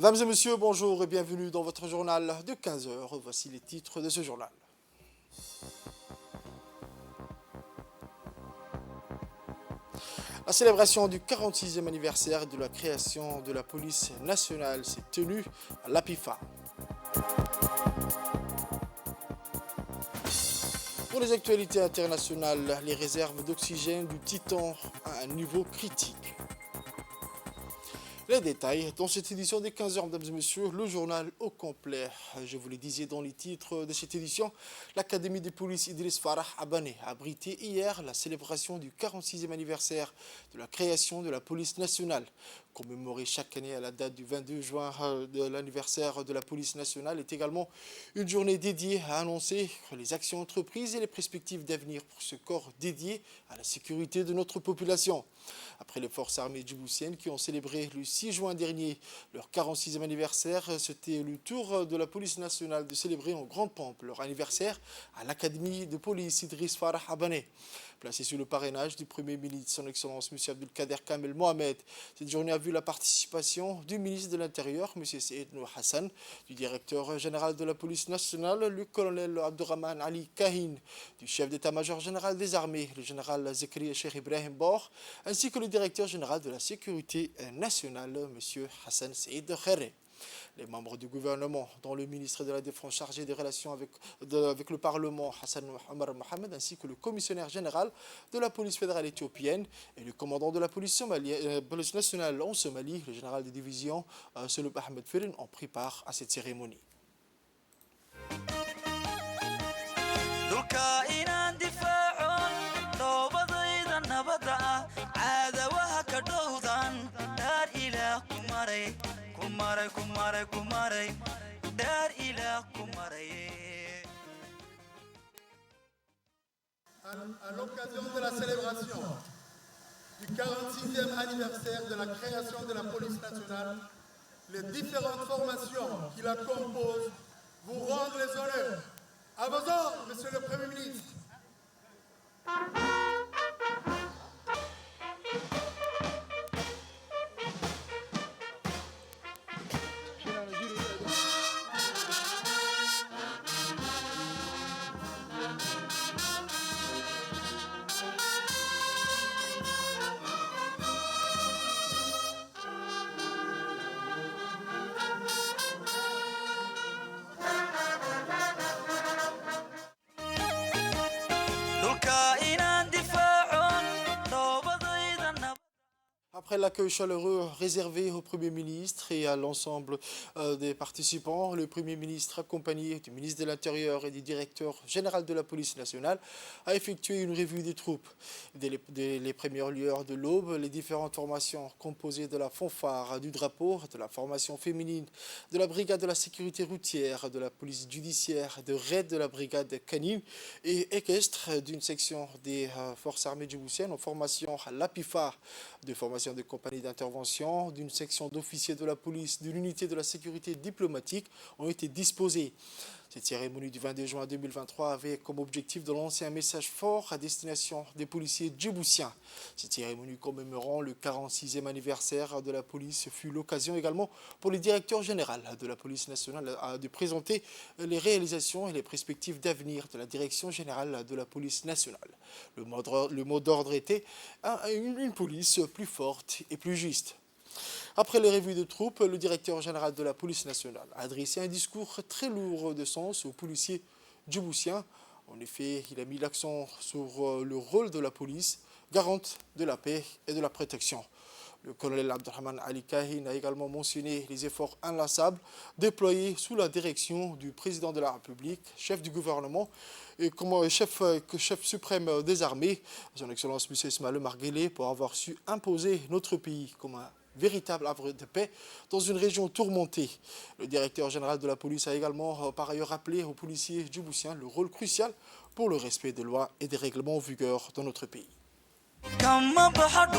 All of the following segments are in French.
Mesdames et messieurs, bonjour et bienvenue dans votre journal de 15 heures. Voici les titres de ce journal. La célébration du 46e anniversaire de la création de la police nationale s'est tenue à l'APIFA. Pour les actualités internationales, les réserves d'oxygène du Titan à un niveau critique. Les détails dans cette édition des 15 heures, mesdames et messieurs, le journal au complet. Je vous le disais dans les titres de cette édition, l'Académie de police Idriss Farah Abane a abrité hier la célébration du 46e anniversaire de la création de la police nationale. Commémorée chaque année à la date du 22 juin de l'anniversaire de la police nationale est également une journée dédiée à annoncer les actions entreprises et les perspectives d'avenir pour ce corps dédié à la sécurité de notre population. Après les forces armées djiboutiennes qui ont célébré le 6 juin dernier leur 46e anniversaire, c'était le tour de la police nationale de célébrer en grande pompe leur anniversaire à l'Académie de police Idriss Farah Abane. Placé sous le parrainage du Premier ministre, son Excellence M. Abdelkader Kamel Mohamed. Cette journée a vu la participation du ministre de l'Intérieur, M. Saïd Nour Hassan, du directeur général de la police nationale, le colonel Abdurrahman Ali Kahin, du chef d'état-major général des armées, le général Zekri Cheikh Ibrahim Bor, ainsi que le directeur général de la sécurité nationale, M. Hassan Saïd Khere. Les membres du gouvernement, dont le ministre de la Défense chargé des relations avec le Parlement, Hassan Omar Mohamed, ainsi que le commissaire général de la police fédérale éthiopienne et le commandant de la police nationale en Somalie, le général de division Soloub Ahmed Firin, ont pris part à cette cérémonie. À l'occasion de la célébration du 46e anniversaire de la création de la police nationale, les différentes formations qui la composent vous rendent les honneurs. À vos ordres, Monsieur le Premier ministre. Après l'accueil chaleureux réservé au Premier ministre et à l'ensemble des participants, le Premier ministre, accompagné du ministre de l'Intérieur et du directeur général de la police nationale, a effectué une revue des troupes. Dès les premières lueurs de l'aube, les différentes formations composées de la fanfare, du drapeau, de la formation féminine, de la brigade de la sécurité routière, de la police judiciaire, de raid de la brigade canine et équestre d'une section des forces armées djiboutiennes en formation à l'APIFA, de formation de compagnies d'intervention, d'une section d'officiers de la police, d'une unité de la sécurité diplomatique ont été disposés. Cette cérémonie du 22 juin 2023 avait comme objectif de lancer un message fort à destination des policiers djiboutiens. Cette cérémonie commémorant le 46e anniversaire de la police fut l'occasion également pour le directeur général de la police nationale de présenter les réalisations et les perspectives d'avenir de la direction générale de la police nationale. Le mot d'ordre était une police plus forte et plus juste. Après les revues de troupes, le directeur général de la police nationale a adressé un discours très lourd de sens aux policiers djiboutiens. En effet, il a mis l'accent sur le rôle de la police, garante de la paix et de la protection. Le colonel Abdurrahman Ali Kahin a également mentionné les efforts inlassables déployés sous la direction du président de la République, chef du gouvernement et comme chef suprême des armées, son Excellence M. Ismaël Omar Guelleh, pour avoir su imposer notre pays comme un véritable havre de paix dans une région tourmentée. Le directeur général de la police a également par ailleurs rappelé aux policiers djiboutiens le rôle crucial pour le respect des lois et des règlements en vigueur dans notre pays. كما بحد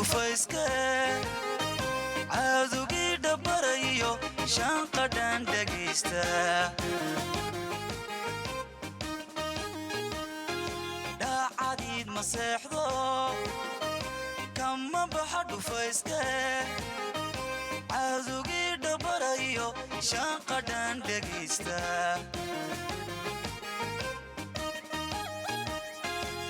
فايسكه عازوقي دبريو shanqadhan dhegaysta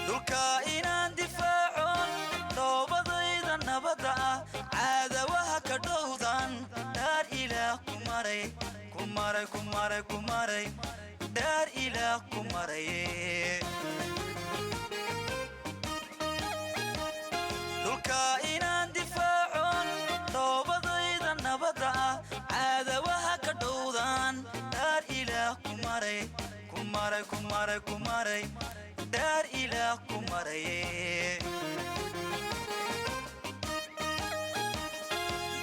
dhulka inaan difaacon dhoobadayda nabadda ah caadawaha ka dhowdan dhaar ilaah ku maray dhaar ilaah ku maraye dhulka inaan difaacon dhoobadayda nabadda ah caadawaha ka dhowdan dhaar ilaah ku maray dhaar ilaah ku maraye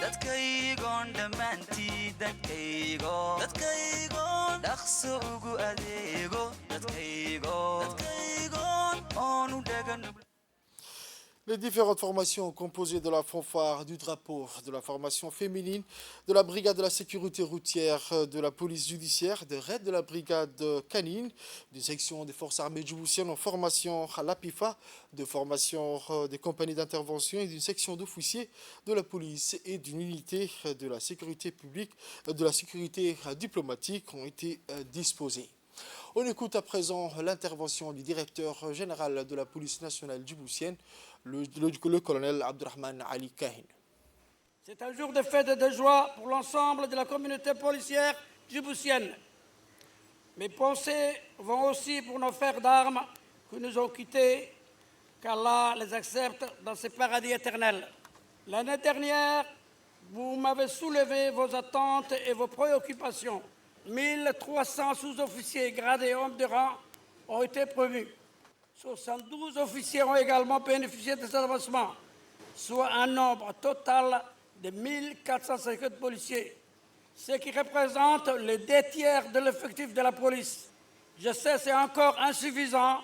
dadkaygoon dhammaantii dadkaygoon dhaqso ugu adeego dadkaygoon oonu dhagan. Les différentes formations composées de la fanfare, du drapeau, de la formation féminine, de la brigade de la sécurité routière, de la police judiciaire, de raid de la brigade canine, d'une section des forces armées djiboutiennes en formation à l'APIFA, de formation des compagnies d'intervention et d'une section d'officiers de la police et d'une unité de la sécurité publique, de la sécurité diplomatique ont été disposées. On écoute à présent l'intervention du directeur général de la police nationale djiboutienne, le colonel Abdurrahman Ali Kahin. C'est un jour de fête et de joie pour l'ensemble de la communauté policière djiboutienne. Mes pensées vont aussi pour nos frères d'armes qui nous ont quittés, qu'Allah les accepte dans ses paradis éternels. L'année dernière, vous m'avez soulevé vos attentes et vos préoccupations. 1300 sous-officiers gradés hommes de rang ont été promus. 72 officiers ont également bénéficié de cet avancement, soit un nombre total de 1450 policiers, ce qui représente les 2/3 de l'effectif de la police. Je sais que c'est encore insuffisant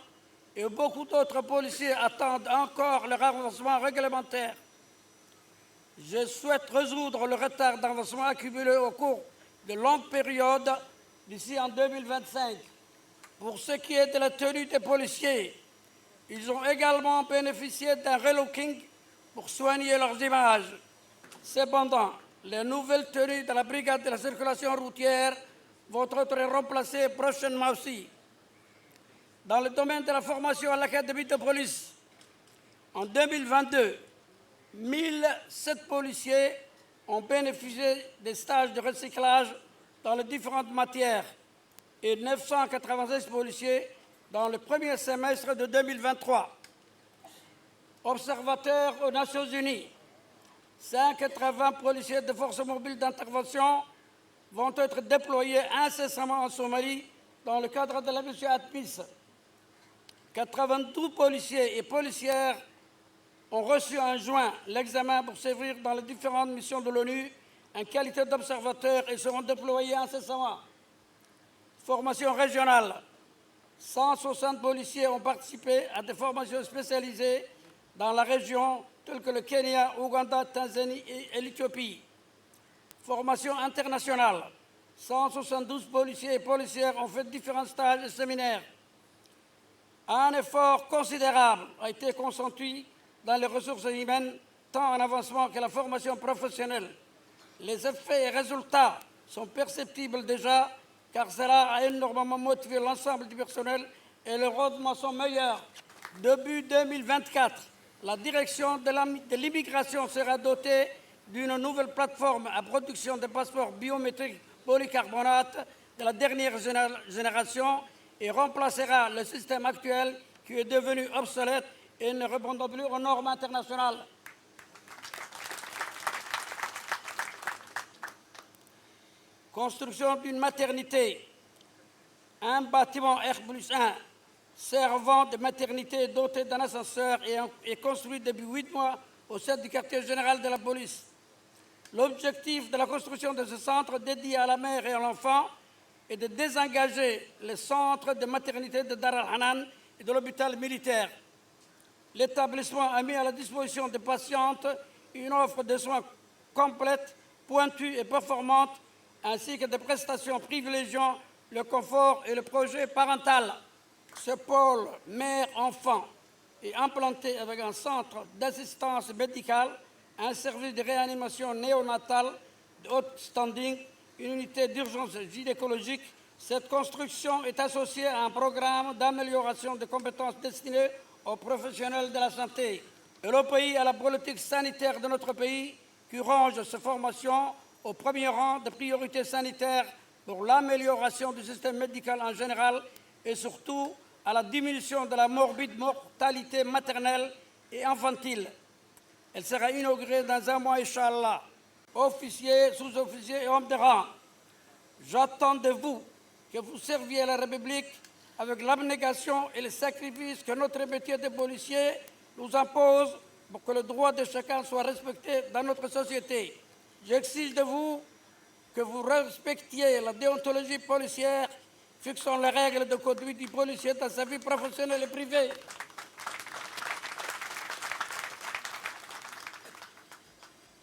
et beaucoup d'autres policiers attendent encore leur avancement réglementaire. Je souhaite résoudre le retard d'avancement accumulé au cours de longues périodes d'ici en 2025. Pour ce qui est de la tenue des policiers, ils ont également bénéficié d'un relooking pour soigner leurs images. Cependant, les nouvelles tenues de la brigade de la circulation routière vont être remplacées prochainement aussi. Dans le domaine de la formation à l'académie de police, en 2022, 1007 policiers ont bénéficié des stages de recyclage dans les différentes matières et 996 policiers dans le premier semestre de 2023. Observateurs aux Nations Unies, 180 policiers de forces mobiles d'intervention vont être déployés incessamment en Somalie dans le cadre de la mission ATMIS. 92 policiers et policières ont reçu en juin l'examen pour servir dans les différentes missions de l'ONU en qualité d'observateurs et seront déployés incessamment. Formation régionale. 160 policiers ont participé à des formations spécialisées dans la région telles que le Kenya, Ouganda, Tanzanie et l'Éthiopie. Formation internationale. 172 policiers et policières ont fait différents stages et séminaires. Un effort considérable a été consenti dans les ressources humaines, tant en avancement que la formation professionnelle. Les effets et résultats sont perceptibles déjà, car cela a énormément motivé l'ensemble du personnel et les rendements sont meilleurs. Début 2024, la direction de l'immigration sera dotée d'une nouvelle plateforme à production de passeports biométriques polycarbonate de la dernière génération et remplacera le système actuel qui est devenu obsolète et ne répondant plus aux normes internationales. Construction d'une maternité, un bâtiment R+1 servant de maternité doté d'un ascenseur est construit depuis 8 mois au sein du quartier général de la police. L'objectif de la construction de ce centre dédié à la mère et à l'enfant est de désengager les centres de maternité de Dar al-Hanan et de l'hôpital militaire. L'établissement a mis à la disposition des patientes une offre de soins complète, pointue et performante, ainsi que des prestations privilégiant le confort et le projet parental. Ce pôle mère-enfant est implanté avec un centre d'assistance médicale, un service de réanimation néonatale de haut standing une unité d'urgence gynécologique. Cette construction est associée à un programme d'amélioration des compétences destinées aux professionnels de la santé. Et le pays à la politique sanitaire de notre pays qui range ces formations au premier rang de priorités sanitaires pour l'amélioration du système médical en général et surtout à la diminution de la morbide mortalité maternelle et infantile. Elle sera inaugurée dans un mois, Inch'Allah. Officiers, sous-officiers et hommes de rang, j'attends de vous que vous serviez à la République avec l'abnégation et le sacrifice que notre métier de policier nous impose pour que le droit de chacun soit respecté dans notre société. J'exige de vous que vous respectiez la déontologie policière fixant les règles de conduite du policier dans sa vie professionnelle et privée.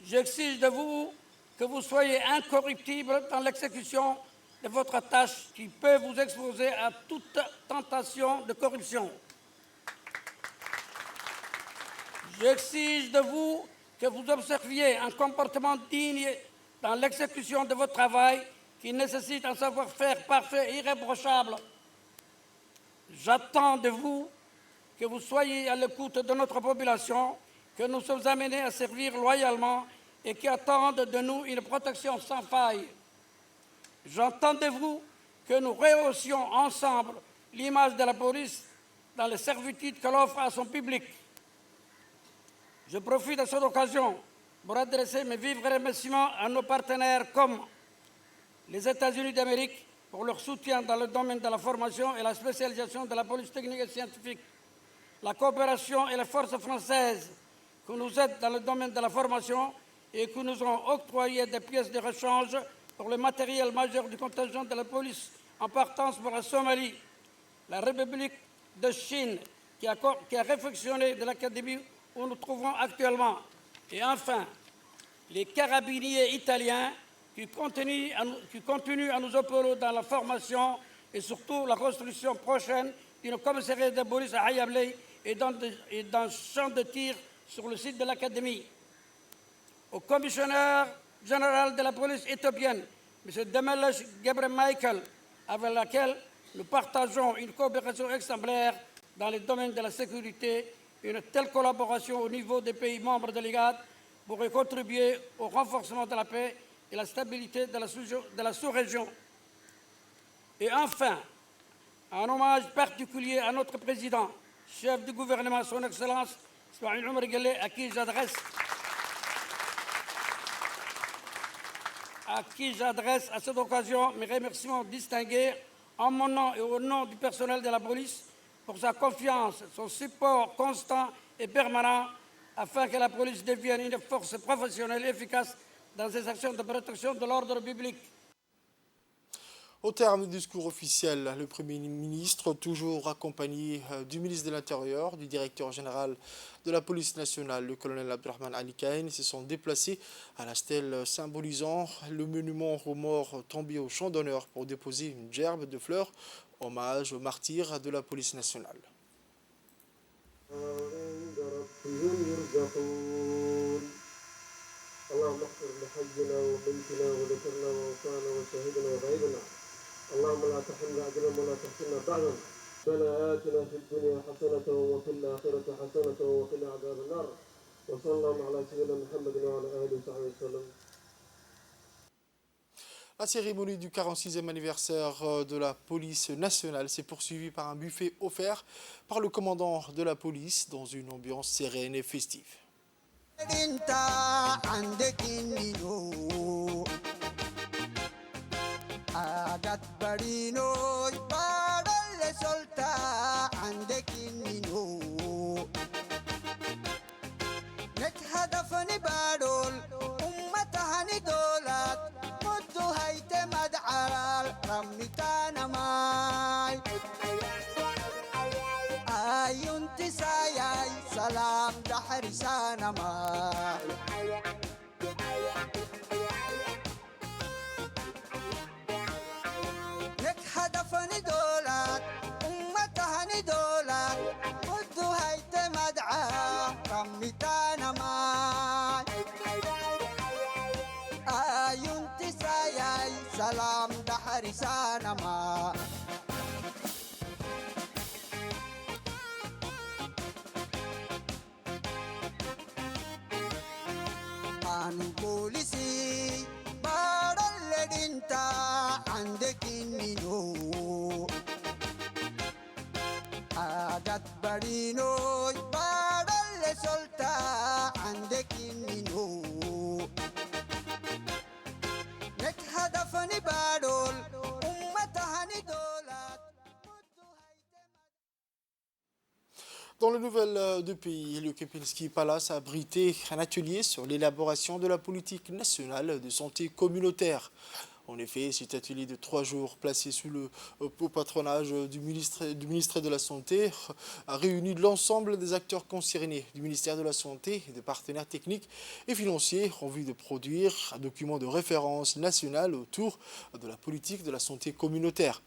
J'exige de vous que vous soyez incorruptible dans l'exécution de votre tâche qui peut vous exposer à toute tentation de corruption. J'exige de vous que vous observiez un comportement digne dans l'exécution de votre travail qui nécessite un savoir-faire parfait et irréprochable. J'attends de vous que vous soyez à l'écoute de notre population, que nous sommes amenés à servir loyalement et qui attendent de nous une protection sans faille. J'entends de vous que nous rehaussions ensemble l'image de la police dans les servitudes qu'elle offre à son public. Je profite de cette occasion pour adresser mes vifs remerciements à nos partenaires comme les États-Unis d'Amérique pour leur soutien dans le domaine de la formation et la spécialisation de la police technique et scientifique, la coopération et les forces françaises qui nous aident dans le domaine de la formation et qui nous ont octroyé des pièces de rechange pour le matériel majeur du contingent de la police en partance pour la Somalie, la République de Chine qui a réfectionné de l'académie où nous nous trouvons actuellement, et enfin les carabiniers italiens qui continuent à nous épauler dans la formation et surtout la construction prochaine d'une commissariat de police à Ayablé et d'un champ de tir sur le site de l'académie. Au commissaire général de la police éthiopienne, M. Demelech Gebre Michael, avec lequel nous partageons une coopération exemplaire dans les domaines de la sécurité. Une telle collaboration au niveau des pays membres de l'IGAD pourrait contribuer au renforcement de la paix et la stabilité de la sous-région. Et enfin, un hommage particulier à notre président, chef du gouvernement, son Excellence, Ismaïl Omar Guelleh, à qui j'adresse à cette occasion mes remerciements distingués en mon nom et au nom du personnel de la police pour sa confiance, son support constant et permanent afin que la police devienne une force professionnelle efficace dans ses actions de protection de l'ordre public. Au terme du discours officiel, le Premier ministre, toujours accompagné du ministre de l'Intérieur, du directeur général de la police nationale, le colonel Abdurrahman Ali Kaïn, se sont déplacés à la stèle symbolisant le monument aux morts tombés au champ d'honneur pour déposer une gerbe de fleurs, hommage aux martyrs de la police nationale. اللهم لا تحرمنا اجرهم ولا تحسنا بعدهم ربنا اتنا في الدنيا حسنه وفي الاخره حسنه وقنا عذاب النار وصلى الله على سيدنا محمد وعلى اله وصحبه وسلم. La cérémonie du 46e anniversaire de la police nationale s'est poursuivie par un buffet offert par le commandant de la police dans une ambiance sereine et festive. عادت برينو بعد اللي سلطة عندك منو نتهدفني بارول أمتهني دولات مدو هيت مدعال رميتانا ماي أيون تسايا سلام دحرسانا ماي هدفني دولات أمتهني دولات ودو هيت مدعى رميتانا ماي أيون تسايا isaa namaa. Anu polisi baadalle dinta ande kinnino adat barino baadalle solta ande kinnino nek hadafani badol ummatahani dolat. Dans les nouvelles du pays, le Kempinski Palace a abrité un atelier sur l'élaboration de la politique nationale de santé communautaire. En effet, cet atelier de 3 jours placé sous le patronage du ministre de la Santé a réuni l'ensemble des acteurs concernés du ministère de la Santé et des partenaires techniques et financiers en vue de produire un document de référence national autour de la politique de la santé communautaire.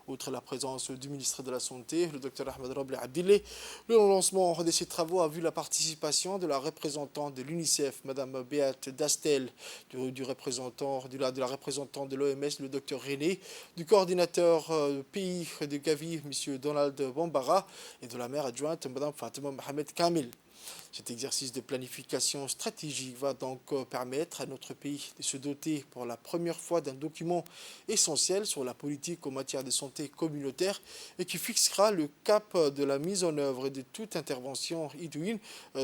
Outre la présence du ministre de la Santé, le Dr Ahmed Rabli Abdillah, le lancement de ces travaux a vu la participation de la représentante de l'UNICEF, Mme Beate Dastel, de la représentante de l'OMS, le Dr René, du coordinateur pays de Gavi, M. Donald Bambara, et de la maire adjointe, Mme Fatima Mohamed Kamil. Cet exercice de planification stratégique va donc permettre à notre pays de se doter pour la première fois d'un document essentiel sur la politique en matière de santé communautaire et qui fixera le cap de la mise en œuvre de toute intervention idoine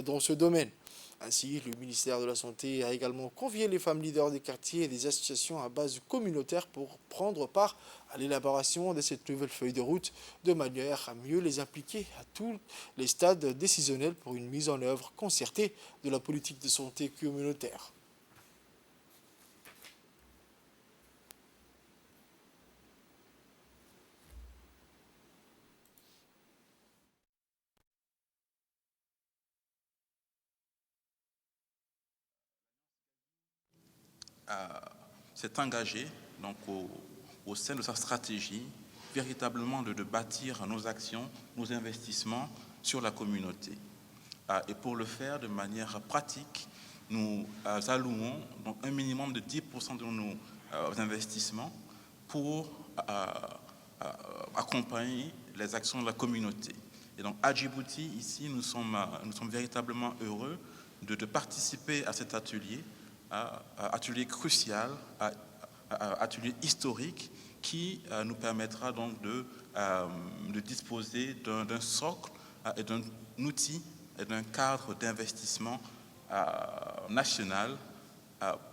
dans ce domaine. Ainsi, le ministère de la Santé a également convié les femmes leaders des quartiers et des associations à base communautaire pour prendre part à l'élaboration de cette nouvelle feuille de route de manière à mieux les impliquer à tous les stades décisionnels pour une mise en œuvre concertée de la politique de santé communautaire. s'est engagé donc, au sein de sa stratégie véritablement de bâtir nos actions, nos investissements sur la communauté. Et pour le faire de manière pratique, nous allouons donc un minimum de 10% de nos investissements pour accompagner les actions de la communauté. Et donc à Djibouti, ici, nous sommes véritablement heureux de participer à cet atelier, atelier crucial, atelier historique qui nous permettra donc de disposer d'un socle et d'un outil et d'un cadre d'investissement national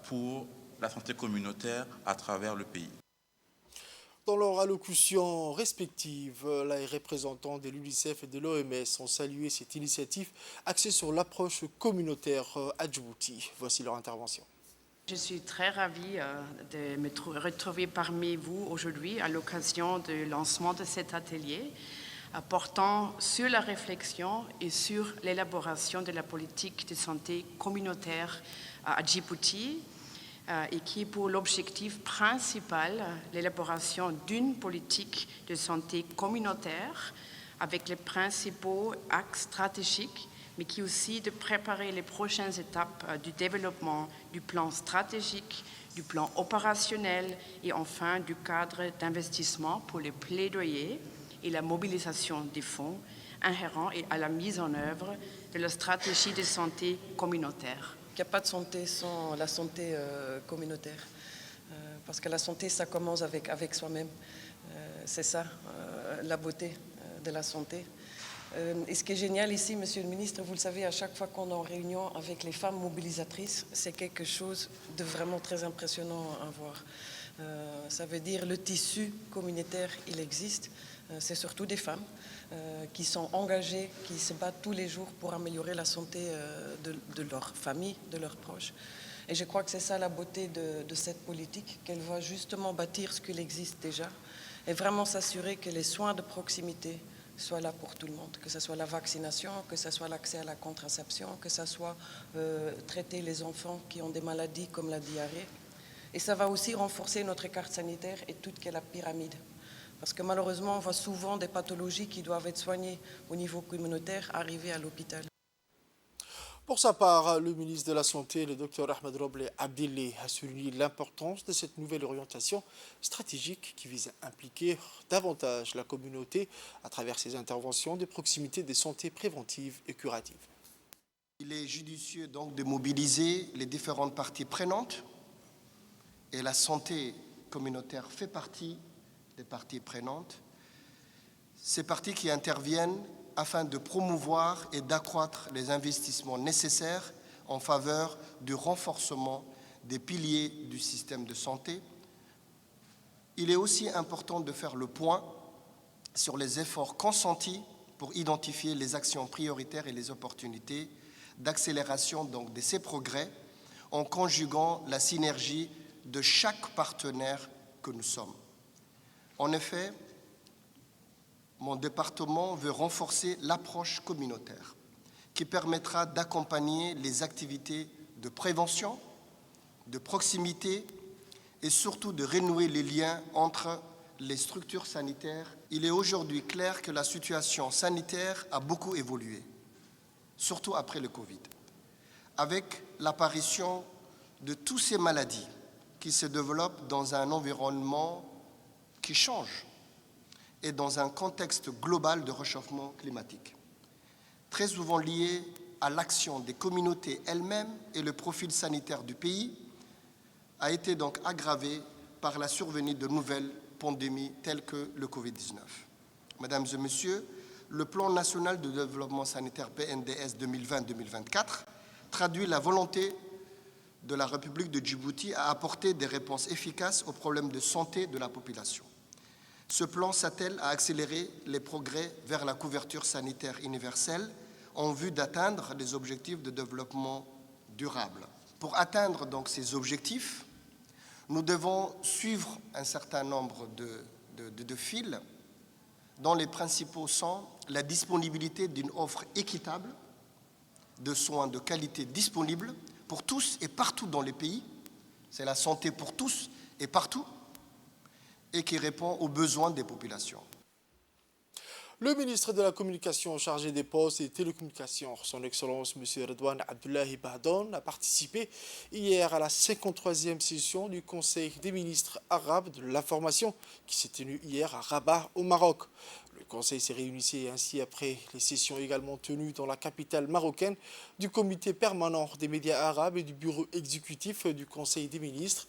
pour la santé communautaire à travers le pays. Dans leur allocution respective, les représentants de l'UNICEF et de l'OMS ont salué cette initiative axée sur l'approche communautaire à Djibouti. Voici leur intervention. Je suis très ravie de me retrouver parmi vous aujourd'hui à l'occasion du lancement de cet atelier portant sur la réflexion et sur l'élaboration de la politique de santé communautaire à Djibouti et qui a pour l'objectif principal l'élaboration d'une politique de santé communautaire avec les principaux axes stratégiques, mais qui aussi de préparer les prochaines étapes du développement du plan stratégique, du plan opérationnel et enfin du cadre d'investissement pour le plaidoyer et la mobilisation des fonds inhérents et à la mise en œuvre de la stratégie de santé communautaire. Il n'y a pas de santé sans la santé communautaire, parce que la santé, ça commence avec soi-même. C'est ça, la beauté de la santé. Et ce qui est génial ici, Monsieur le Ministre, vous le savez, à chaque fois qu'on est en réunion avec les femmes mobilisatrices, c'est quelque chose de vraiment très impressionnant à voir. Ça veut dire le tissu communautaire, il existe. C'est surtout des femmes qui sont engagées, qui se battent tous les jours pour améliorer la santé de leur famille, de leurs proches. Et je crois que c'est ça la beauté de cette politique, qu'elle va justement bâtir ce qu'il existe déjà et vraiment s'assurer que les soins de proximité soient là pour tout le monde, que ce soit la vaccination, que ce soit l'accès à la contraception, que ce soit traiter les enfants qui ont des maladies comme la diarrhée. Et ça va aussi renforcer notre carte sanitaire et toute la pyramide. Parce que malheureusement, on voit souvent des pathologies qui doivent être soignées au niveau communautaire arriver à l'hôpital. Pour sa part, le ministre de la Santé, le Dr Ahmed Roble Abdilli, a souligné l'importance de cette nouvelle orientation stratégique qui vise à impliquer davantage la communauté à travers ses interventions de proximité des santé préventives et curatives. Il est judicieux donc de mobiliser les différentes parties prenantes et la santé communautaire fait partie des parties prenantes. Ces parties qui interviennent afin de promouvoir et d'accroître les investissements nécessaires en faveur du renforcement des piliers du système de santé. Il est aussi important de faire le point sur les efforts consentis pour identifier les actions prioritaires et les opportunités d'accélération donc de ces progrès en conjuguant la synergie de chaque partenaire que nous sommes. En effet, mon département veut renforcer l'approche communautaire qui permettra d'accompagner les activités de prévention, de proximité et surtout de renouer les liens entre les structures sanitaires. Il est aujourd'hui clair que la situation sanitaire a beaucoup évolué, surtout après le Covid, avec l'apparition de toutes ces maladies qui se développent dans un environnement qui change et dans un contexte global de réchauffement climatique, très souvent lié à l'action des communautés elles-mêmes et le profil sanitaire du pays, a été donc aggravé par la survenue de nouvelles pandémies telles que le Covid-19. Mesdames et messieurs, le plan national de développement sanitaire PNDS 2020-2024 traduit la volonté de la République de Djibouti à apporter des réponses efficaces aux problèmes de santé de la population. Ce plan s'attelle à accélérer les progrès vers la couverture sanitaire universelle en vue d'atteindre les objectifs de développement durable. Pour atteindre donc ces objectifs, nous devons suivre un certain nombre de fils dont les principaux sont la disponibilité d'une offre équitable de soins de qualité disponibles pour tous et partout dans les pays. C'est la santé pour tous et partout et qui répond aux besoins des populations. Le ministre de la Communication chargé des Postes et des Télécommunications, son Excellence M. Redouane Abdullahi Bahdoun, a participé hier à la 53e session du Conseil des ministres arabes de l'information qui s'est tenue hier à Rabat au Maroc. Le Conseil s'est réuni ainsi après les sessions également tenues dans la capitale marocaine du Comité permanent des médias arabes et du bureau exécutif du Conseil des ministres.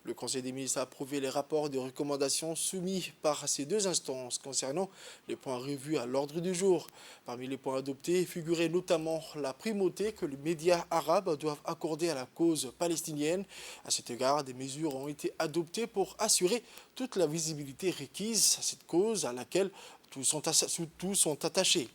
Le Conseil des ministres a approuvé les rapports de recommandations soumis par ces deux instances concernant les points revus à l'ordre du jour. Parmi les points adoptés figurait notamment la primauté que les médias arabes doivent accorder à la cause palestinienne. À cet égard, des mesures ont été adoptées pour assurer toute la visibilité requise à cette cause à laquelle tous sont attachés.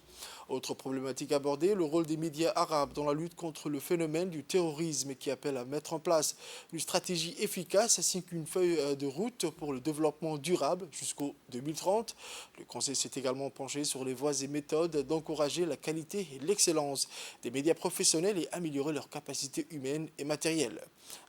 Autre problématique abordée, le rôle des médias arabes dans la lutte contre le phénomène du terrorisme qui appelle à mettre en place une stratégie efficace ainsi qu'une feuille de route pour le développement durable jusqu'au 2030. Le Conseil s'est également penché sur les voies et méthodes d'encourager la qualité et l'excellence des médias professionnels et améliorer leurs capacités humaines et matérielles.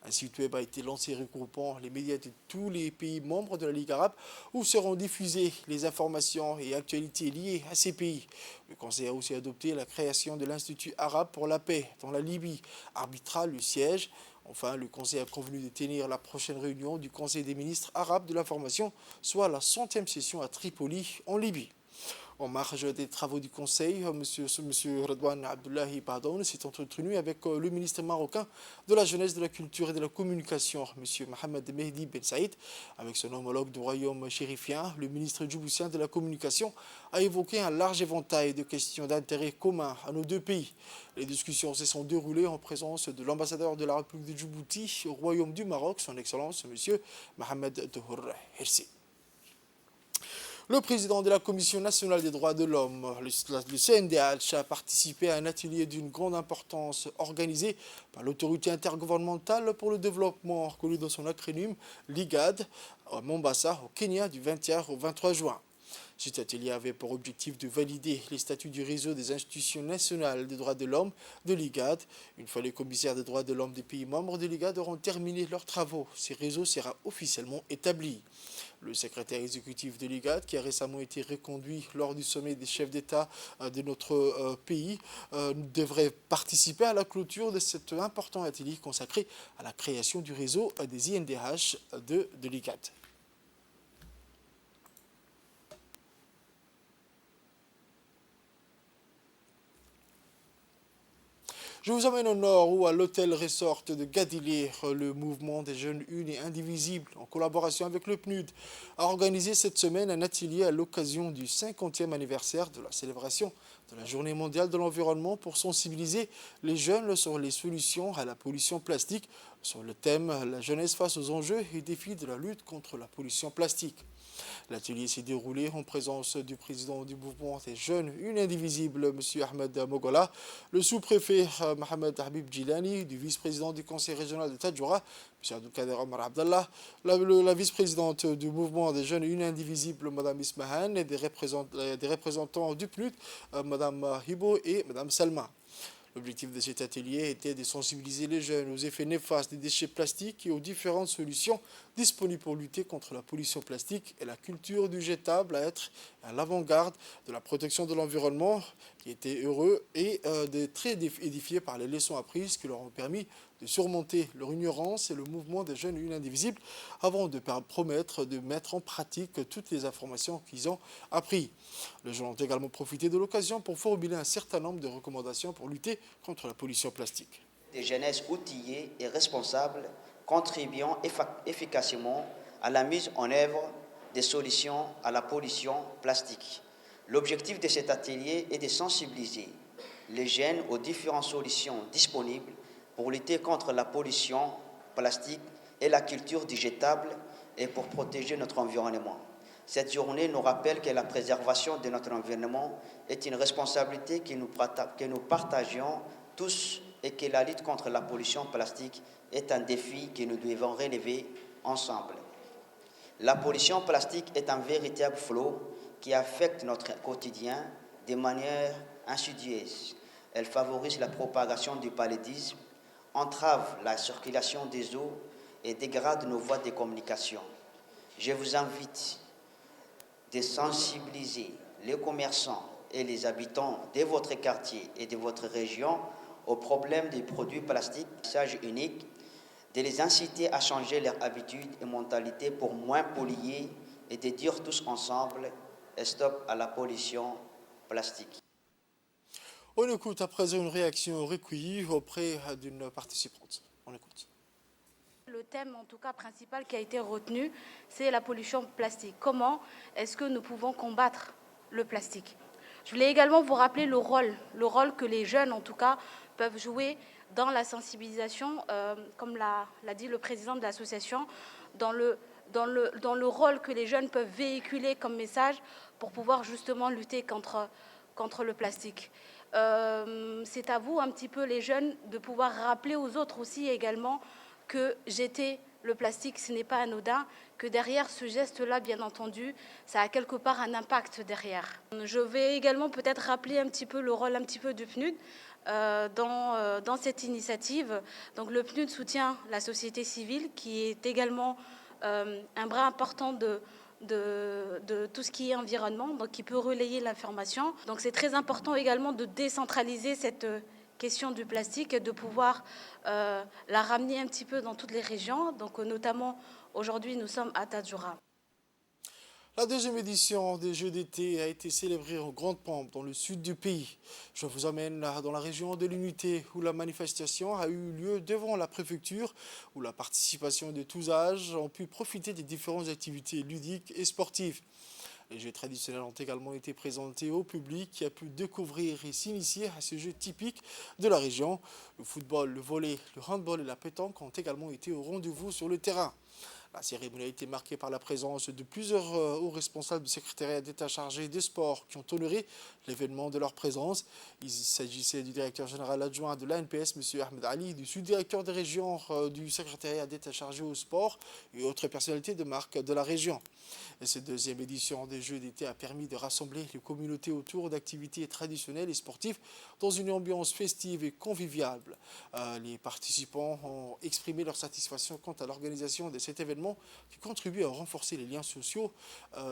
Un site web a été lancé regroupant les médias de tous les pays membres de la Ligue arabe où seront diffusées les informations et actualités liées à ces pays. Le Conseil a aussi adopté la création de l'Institut arabe pour la paix dans la Libye, arbitral le siège. Enfin, le Conseil a convenu de tenir la prochaine réunion du Conseil des ministres arabes de l'information, soit la 100e session à Tripoli, en Libye. En marge des travaux du Conseil, M. Redouane Abdullahi Bahdoun s'est entretenu avec le ministre marocain de la Jeunesse, de la Culture et de la Communication, M. Mohamed Mehdi Ben Saïd. Avec son homologue du royaume chérifien, le ministre djiboutien de la Communication a évoqué un large éventail de questions d'intérêt commun à nos deux pays. Les discussions se sont déroulées en présence de l'ambassadeur de la République de Djibouti au royaume du Maroc, son Excellence M. Mohamed Dohour Hirsi. Le président de la Commission nationale des droits de l'homme, le CNDH, a participé à un atelier d'une grande importance organisé par l'autorité intergouvernementale pour le développement, connu dans son acronyme l'IGAD, à Mombasa, au Kenya, du 21 au 23 juin. Cet atelier avait pour objectif de valider les statuts du réseau des institutions nationales des droits de l'homme de l'IGAD. Une fois les commissaires des droits de l'homme des pays membres de l'IGAD auront terminé leurs travaux, ce réseau sera officiellement établi. Le secrétaire exécutif de l'IGAD, qui a récemment été reconduit lors du sommet des chefs d'État de notre pays, devrait participer à la clôture de cet important atelier consacré à la création du réseau des INDH de l'IGAD. Je vous emmène au nord où à l'hôtel Resort de Gadilé, le mouvement des jeunes unis et indivisibles, en collaboration avec le PNUD, a organisé cette semaine un atelier à l'occasion du 50e anniversaire de la célébration de la Journée mondiale de l'environnement pour sensibiliser les jeunes sur les solutions à la pollution plastique, sur le thème « La jeunesse face aux enjeux et défis de la lutte contre la pollution plastique ». L'atelier s'est déroulé en présence du président du mouvement des jeunes unis indivisibles, M. Ahmed Mogola, le sous-préfet Mohamed Habib Djilani, du vice-président du conseil régional de Tadjoura, M. Abdelkader Omar Abdallah, la vice-présidente du mouvement des jeunes unis indivisibles, Mme Ismahan, et des représentants du PNUD, Mme Hibo et Mme Salma. L'objectif de cet atelier était de sensibiliser les jeunes aux effets néfastes des déchets plastiques et aux différentes solutions disponibles pour lutter contre la pollution plastique et la culture du jetable à être à l'avant-garde de la protection de l'environnement, qui était heureux et très édifiés par les leçons apprises qui leur ont permis de surmonter leur ignorance et le mouvement des jeunes unis indivisibles avant de promettre de mettre en pratique toutes les informations qu'ils ont apprises. Les jeunes ont également profité de l'occasion pour formuler un certain nombre de recommandations pour lutter contre la pollution plastique. Des jeunesses outillées et responsables contribuant efficacement à la mise en œuvre des solutions à la pollution plastique. L'objectif de cet atelier est de sensibiliser les jeunes aux différentes solutions disponibles pour lutter contre la pollution plastique et la culture du jetable et pour protéger notre environnement. Cette journée nous rappelle que la préservation de notre environnement est une responsabilité que nous partageons tous et que la lutte contre la pollution plastique est un défi que nous devons relever ensemble. La pollution plastique est un véritable flot qui affecte notre quotidien de manière insidieuse. Elle favorise la propagation du paludisme, entrave la circulation des eaux et dégrade nos voies de communication. Je vous invite de sensibiliser les commerçants et les habitants de votre quartier et de votre région au problème des produits plastiques, message unique, de les inciter à changer leurs habitudes et mentalités pour moins polluer et de dire tous ensemble stop à la pollution plastique. On écoute à présent une réaction recueillie auprès d'une participante. On écoute. Le thème, en tout cas principal qui a été retenu, c'est la pollution plastique. Comment est-ce que nous pouvons combattre le plastique? Je voulais également vous rappeler le rôle que les jeunes, en tout cas, peuvent jouer dans la sensibilisation, comme l'a dit le président de l'association, dans le rôle que les jeunes peuvent véhiculer comme message pour pouvoir justement lutter contre le plastique. C'est à vous, un petit peu, les jeunes, de pouvoir rappeler aux autres aussi également que jeter le plastique, ce n'est pas anodin, que derrière ce geste-là, bien entendu, ça a quelque part un impact derrière. Je vais également peut-être rappeler un petit peu le rôle un petit peu du PNUD dans cette initiative. Donc le PNUD soutient la société civile, qui est également un bras important de tout ce qui est environnement, donc qui peut relayer l'information. Donc c'est très important également de décentraliser cette question du plastique et de pouvoir la ramener un petit peu dans toutes les régions. Donc notamment aujourd'hui nous sommes à Tadjoura. La deuxième édition des Jeux d'été a été célébrée en grande pompe dans le sud du pays. Je vous emmène dans la région de l'Unité où la manifestation a eu lieu devant la préfecture, où la participation de tous âges ont pu profiter des différentes activités ludiques et sportives. Les jeux traditionnels ont également été présentés au public qui a pu découvrir et s'initier à ces jeux typiques de la région. Le football, le volley, le handball et la pétanque ont également été au rendez-vous sur le terrain. La cérémonie a été marquée par la présence de plusieurs hauts responsables du secrétariat d'État chargé des sports qui ont honoré l'événement de leur présence. Il s'agissait du directeur général adjoint de l'ANPS, M. Ahmed Ali, du sous-directeur des régions du secrétariat d'État chargé au sport et autres personnalités de marque de la région. Et cette deuxième édition des Jeux d'été a permis de rassembler les communautés autour d'activités traditionnelles et sportives dans une ambiance festive et conviviale. Les participants ont exprimé leur satisfaction quant à l'organisation de cet événement qui contribue à renforcer les liens sociaux.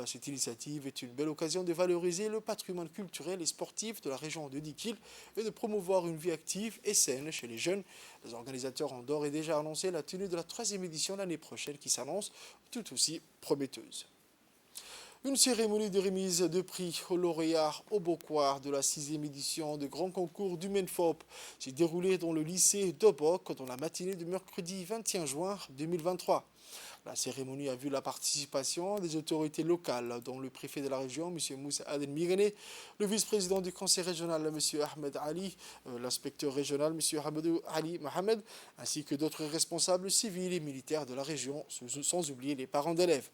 Cette initiative est une belle occasion de valoriser le patrimoine culturel et sportif de la région de Dikil et de promouvoir une vie active et saine chez les jeunes. Les organisateurs ont d'ores et déjà annoncé la tenue de la 3e édition l'année prochaine qui s'annonce tout aussi prometteuse. Une cérémonie de remise de prix aux lauréats au Bokwar de la 6e édition de grand concours du MENFOP s'est déroulée dans le lycée d'Obok dans la matinée du mercredi 21 juin 2023. La cérémonie a vu la participation des autorités locales, dont le préfet de la région, M. Moussa Aden Migane, le vice-président du conseil régional, M. Ahmed Ali, l'inspecteur régional, M. Hamadou Ali Mohamed, ainsi que d'autres responsables civils et militaires de la région, sans oublier les parents d'élèves.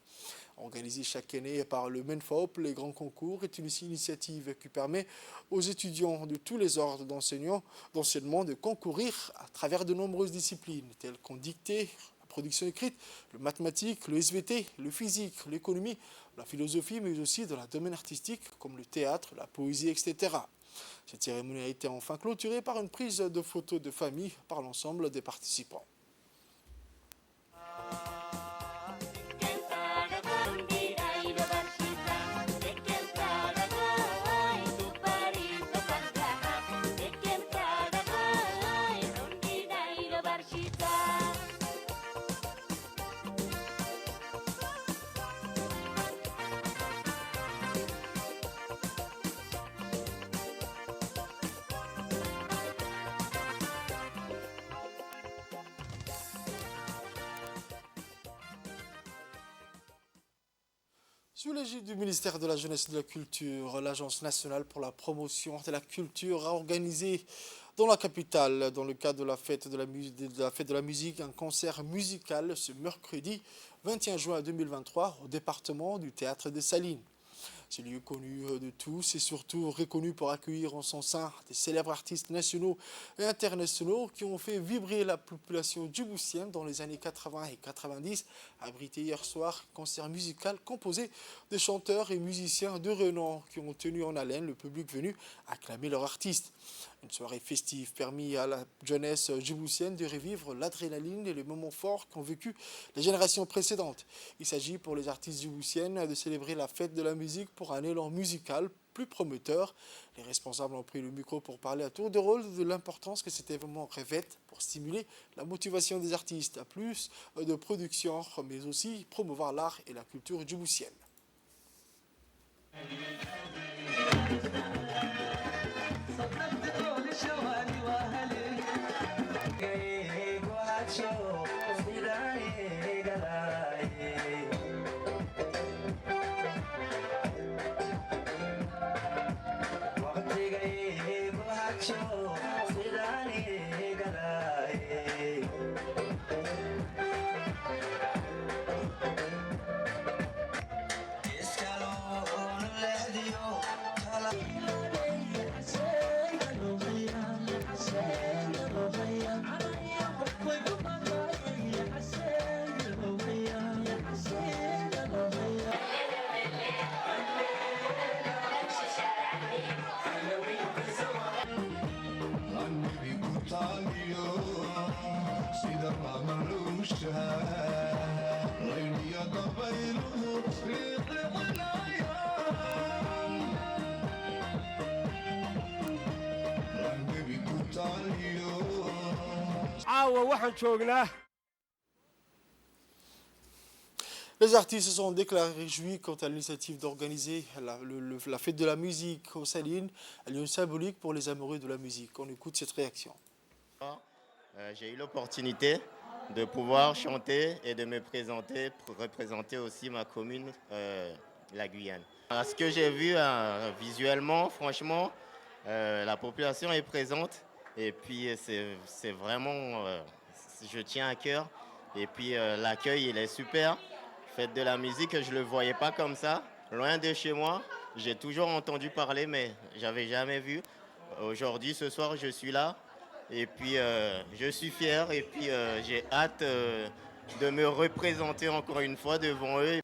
Organisé chaque année par le MENFOP, les grands concours est une initiative qui permet aux étudiants de tous les ordres d'enseignement de concourir à travers de nombreuses disciplines, telles qu'en dictée, la production écrite, le mathématique, le SVT, le physique, l'économie, la philosophie, mais aussi dans le domaine artistique comme le théâtre, la poésie, etc. Cette cérémonie a été enfin clôturée par une prise de photos de famille par l'ensemble des participants. Sous l'égide du ministère de la Jeunesse et de la Culture, l'Agence nationale pour la promotion de la culture a organisé dans la capitale, dans le cadre de la fête de la musique, un concert musical ce mercredi 21 juin 2023 au département du Théâtre des Salines. Ce lieu connu de tous et surtout reconnu pour accueillir en son sein des célèbres artistes nationaux et internationaux qui ont fait vibrer la population djiboutienne dans les années 80 et 90, a abrité hier soir un concert musical composé de chanteurs et musiciens de renom qui ont tenu en haleine le public venu acclamer leur artiste. Une soirée festive permis à la jeunesse djiboutienne de revivre l'adrénaline et les moments forts qu'ont vécu les générations précédentes. Il s'agit pour les artistes djiboutiennes de célébrer la fête de la musique pour un élan musical plus prometteur. Les responsables ont pris le micro pour parler à tour de rôle de l'importance que cet événement revête pour stimuler la motivation des artistes à plus de production, mais aussi promouvoir l'art et la culture djiboutienne. Les artistes se sont déclarés réjouis quant à l'initiative d'organiser la fête de la musique aux Salines, un lieu symbolique pour les amoureux de la musique. On écoute cette réaction. J'ai eu l'opportunité de pouvoir chanter et de me présenter pour représenter aussi ma commune, la Guyane. À ce que j'ai vu visuellement, franchement, la population est présente et puis c'est vraiment, je tiens à cœur Et puis l'accueil, il est super. Faites de la musique, je ne le voyais pas comme ça. Loin de chez moi, j'ai toujours entendu parler, mais j'avais jamais vu. Aujourd'hui, ce soir, je suis là. Et puis, je suis fier. Et puis, j'ai hâte de me représenter encore une fois devant eux.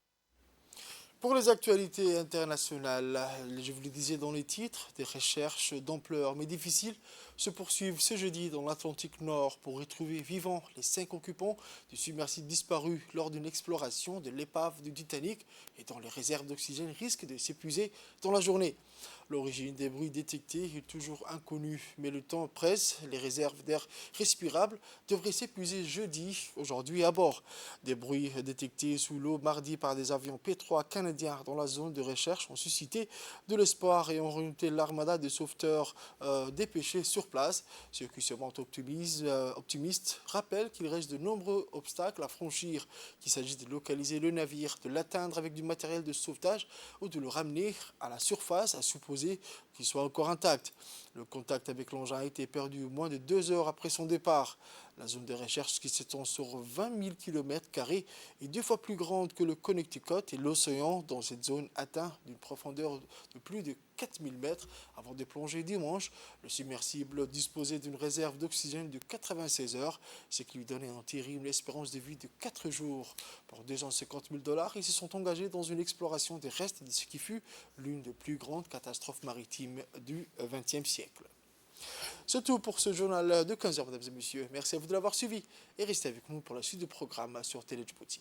Pour les actualités internationales, je vous le disais dans les titres, des recherches d'ampleur mais difficiles se poursuivent ce jeudi dans l'Atlantique Nord pour retrouver vivants les 5 occupants du submersible disparu lors d'une exploration de l'épave du Titanic et dont les réserves d'oxygène risquent de s'épuiser dans la journée. L'origine des bruits détectés est toujours inconnue, mais le temps presse. Les réserves d'air respirable devraient s'épuiser jeudi, aujourd'hui à bord. Des bruits détectés sous l'eau mardi par des avions P-3 canadiens dans la zone de recherche ont suscité de l'espoir et ont remonté l'armada de sauveteurs dépêchés sur place. Ceux qui se montrent optimistes rappellent qu'il reste de nombreux obstacles à franchir, qu'il s'agit de localiser le navire, de l'atteindre avec du matériel de sauvetage ou de le ramener à la surface, à supposer qu'il soit encore intact. Le contact avec l'engin a été perdu moins de 2 heures après son départ. La zone de recherche, qui s'étend sur 20 000 km², est 2 fois plus grande que le Connecticut et l'océan dans cette zone atteint d'une profondeur de plus de 4000 mètres avant de plonger dimanche. Le submersible disposait d'une réserve d'oxygène de 96 heures, ce qui lui donnait en théorie une espérance de vie de 4 jours. Pour $250 000, ils se sont engagés dans une exploration des restes de ce qui fut l'une des plus grandes catastrophes maritimes du XXe siècle. C'est tout pour ce journal de 15h, mesdames et messieurs. Merci à vous de l'avoir suivi et restez avec nous pour la suite du programme sur Télé Djibouti.